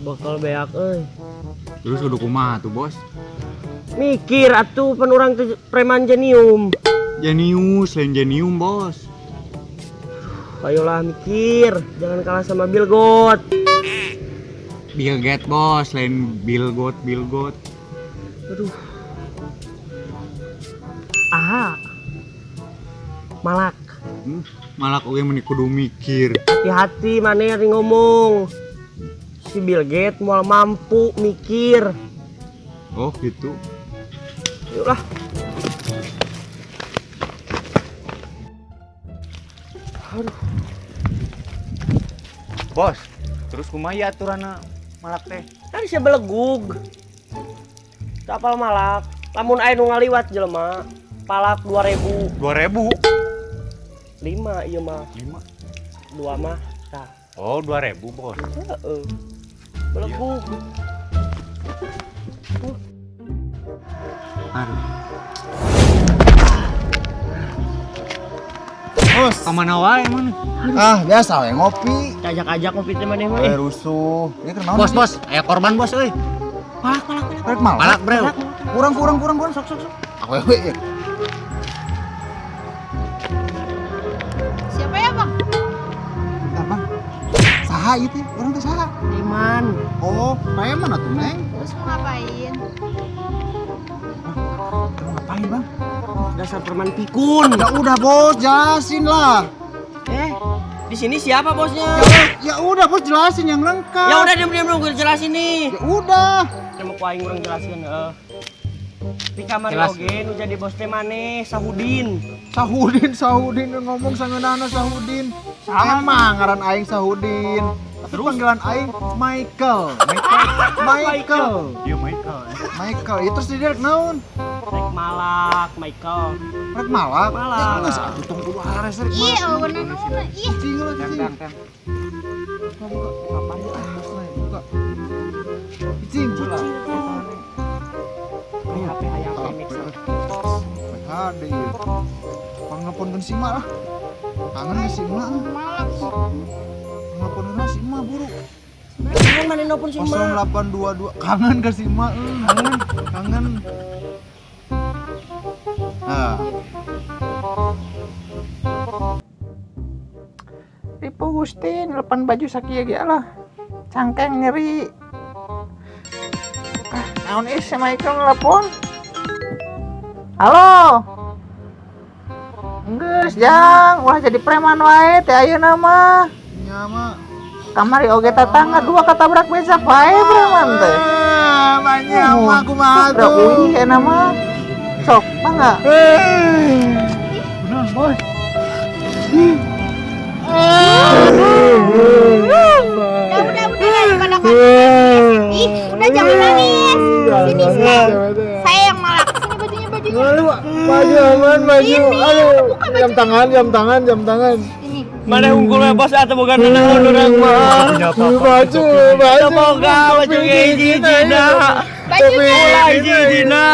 bakal beak Terus kudu kumaha tuh, Bos? mikir atuh penurang teh preman jenium. Jenius, lain jenium, Bos. Ayolah mikir, jangan kalah sama Bill Gates. Bill Gates, Bos, lain Bill Gates. Aduh. Aha. Malak. Malah oge meni kudu mikir. Hati-hati maneh ari ngomong. Si Bill Gates moal mampu mikir. Oh, gitu. Yuklah. Aduh. Bos, terus kumaha aturanna malak teh? Kan sia belegug. Tapal malak. Lamun aya nu ngaliwat jelema, palak 2000. 2000. 5 ieu mah. 5. 2 mah tah. Oh, 2000, Bos. Heeh. Belegug. Aduh. Bos, Kamana wae mana? biasa we ngopi. Ajak-ajak ngopi teh maneh mah. Rusuh. Ini kenaon? Bos, aya korban, Bos, euy. Rek mal. Malak, Bro. Kurang sok. Awewe ya. Siapa ya bang? Apa? Saha itu? Orang teh saha? Iman. Oh, preman atuh, Neng. Terus mau ngapain? Kamu ngapain, Bang? Dasar preman pikun. Ya udah, Bos, jelasin lah. Di sini siapa bosnya? Ya udah, Bos, jelasin yang lengkap. Ya udah diam gue jelasin nih. Ya udah. Mau ku aing urang jelaskeun heeh. Di kamar Jelas. oge nu jadi bos teh maneh Sahudin. Sahudin ngomong sangeunana Sahudin. Emang ngaran aing Sahudin. Terus panggilan aing Michael. Iya, Michael. Michael, itu sih dia naon? Rek malak Michael. Rek malak. Malak. Ya geus atuh tong kudu ares rek. Iya, awana naona. Iya. Cing lah, cing. Kan. Buka. Kapan ya? Bos lah, buka. Cing, cing. HP hayang mixer. Ada ieu. Pangapunkeun si Ma lah. Kangen ge si Ma. Malak. Pangapunkeun si Ma buru. Kangen maneh nelpon si Ma. 0822. Kangen ke si Ma. Kangen. Nah. Ibu Gusti, lepan baju sakieu ge lah. Cangkeng nyeri. Naon is si Michael nelpon? Halo. Geus jang, ulah jadi preman wae teh ayeuna mah. Nya mah. Kamari oge tatangga dua katabrak becak wae preman teh. Banyak mah kumaha Bro, tuh. uih enak mah. Sok, mangga. Benar, Bos. Udah daripada kan. Ih, udah jangan nangis. Sini sini. Saya yang malak. Sini bajunya. Maju aman, maju. Ini, Aduh, buka baju. jam tangan. Ini. Maneh unggul we bos atuh boga nanaon urang mah. Baju. Semoga baju hiji dina. Bajunya. Ulah hiji dina.